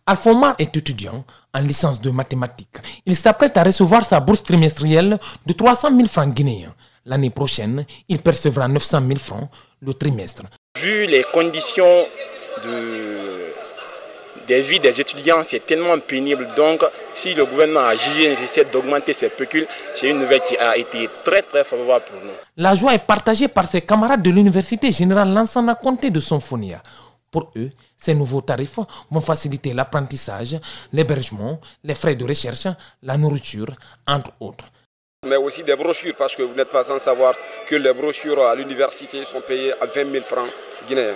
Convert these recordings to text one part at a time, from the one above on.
Alphomar est étudiant en licence de mathématiques. Il s'apprête à recevoir sa bourse trimestrielle de 300 000 francs guinéens. L'année prochaine, il percevra 900 000 francs le trimestre. Vu les conditions des vies des étudiants, c'est tellement pénible. Donc, si le gouvernement a jugé nécessaire d'augmenter ses pécules, c'est une nouvelle qui a été très favorable pour nous. La joie est partagée par ses camarades de l'Université générale Lansana Conté de Sonfonia. Pour eux, ces nouveaux tarifs vont faciliter l'apprentissage, l'hébergement, les frais de recherche, la nourriture, entre autres. Mais aussi des brochures, parce que vous n'êtes pas sans savoir que les brochures à l'université sont payées à 20 000 francs guinéens.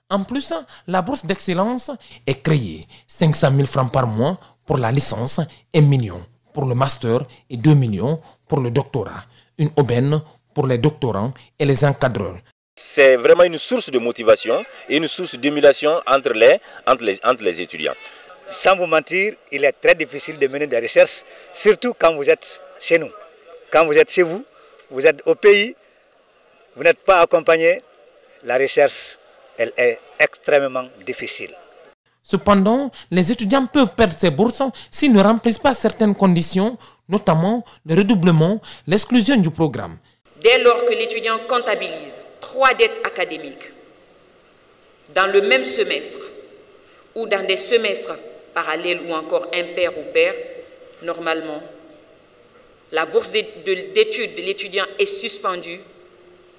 En plus, la bourse d'excellence est créée. 500 000 francs par mois pour la licence, 1 million pour le master et 2 millions pour le doctorat. Une aubaine pour les doctorants et les encadreurs. C'est vraiment une source de motivation et une source d'émulation entre les étudiants. Sans vous mentir, il est très difficile de mener des recherches, surtout quand vous êtes chez nous. Quand vous êtes chez vous, vous êtes au pays, vous n'êtes pas accompagné, la recherche, elle est extrêmement difficile. Cependant, les étudiants peuvent perdre ces bourses s'ils ne remplissent pas certaines conditions, notamment le redoublement, l'exclusion du programme. Dès lors que l'étudiant comptabilise 3 dettes académiques dans le même semestre ou dans des semestres parallèles ou encore impairs ou pairs, normalement, la bourse d'études de l'étudiant est suspendue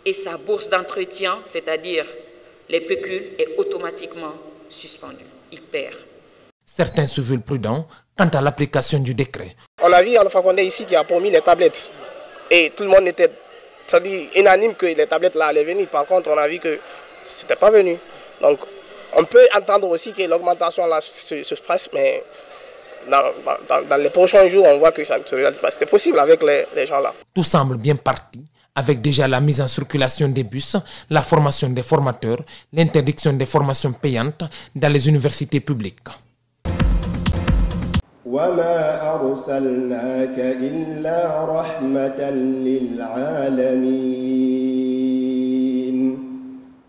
et sa bourse d'entretien, c'est-à-dire les pécules, est automatiquement suspendue. Il perd. Certains se veulent prudents quant à l'application du décret. On a vu Alpha Condé ici qui a promis les tablettes et tout le monde était unanime que les tablettes là allaient venir. Par contre, on a vu que ce n'était pas venu. Donc, on peut entendre aussi que l'augmentation là se passe, mais dans les prochains jours, on voit que ça ne se réalise pas. C'était possible avec les gens là. Tout semble bien parti, avec déjà la mise en circulation des bus, la formation des formateurs, l'interdiction des formations payantes dans les universités publiques.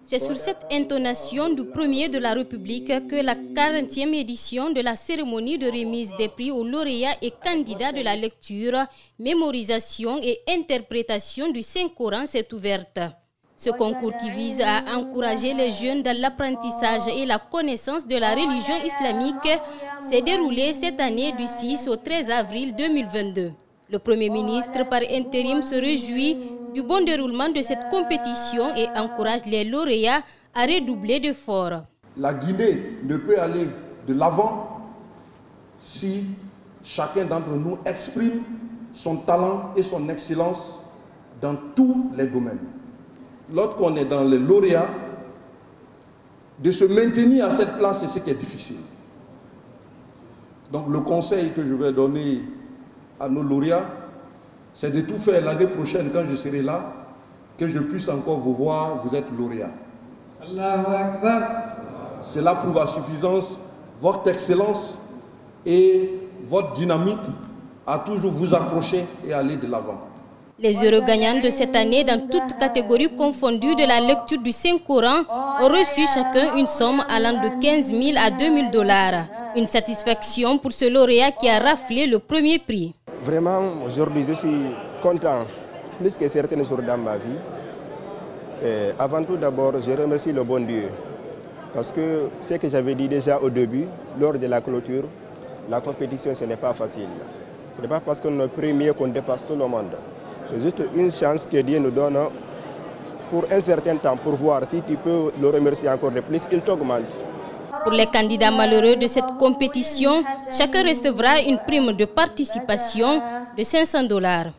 C'est sur cette intonation du premier de la République que la 40e édition de la cérémonie de remise des prix aux lauréats et candidats de la lecture, mémorisation et interprétation du Saint-Coran s'est ouverte. Ce concours qui vise à encourager les jeunes dans l'apprentissage et la connaissance de la religion islamique s'est déroulé cette année du 6 au 13 avril 2022. Le Premier ministre par intérim se réjouit du bon déroulement de cette compétition et encourage les lauréats à redoubler d'efforts. La Guinée ne peut aller de l'avant si chacun d'entre nous exprime son talent et son excellence dans tous les domaines. Lorsqu'on est dans les lauréats, de se maintenir à cette place, c'est ce qui est difficile. Donc le conseil que je vais donner à nos lauréats, c'est de tout faire l'année prochaine, quand je serai là, que je puisse encore vous voir, vous êtes lauréat. Cela prouve à suffisance votre excellence et votre dynamique à toujours vous accrocher et aller de l'avant. Les heureux gagnants de cette année, dans toutes catégories confondues de la lecture du Saint-Coran, ont reçu chacun une somme allant de 15 000 à 2 000 $. Une satisfaction pour ce lauréat qui a raflé le premier prix. Vraiment, aujourd'hui, je suis content, plus que certaines jours dans ma vie. Et avant tout, d'abord, je remercie le bon Dieu. Parce que ce que j'avais dit déjà au début, lors de la clôture, la compétition, ce n'est pas facile. Ce n'est pas parce qu'on est premier qu'on dépasse tout le monde. C'est juste une chance que Dieu nous donne pour un certain temps, pour voir si tu peux le remercier encore de plus, il t'augmente. Pour les candidats malheureux de cette compétition, chacun recevra une prime de participation de 500 $.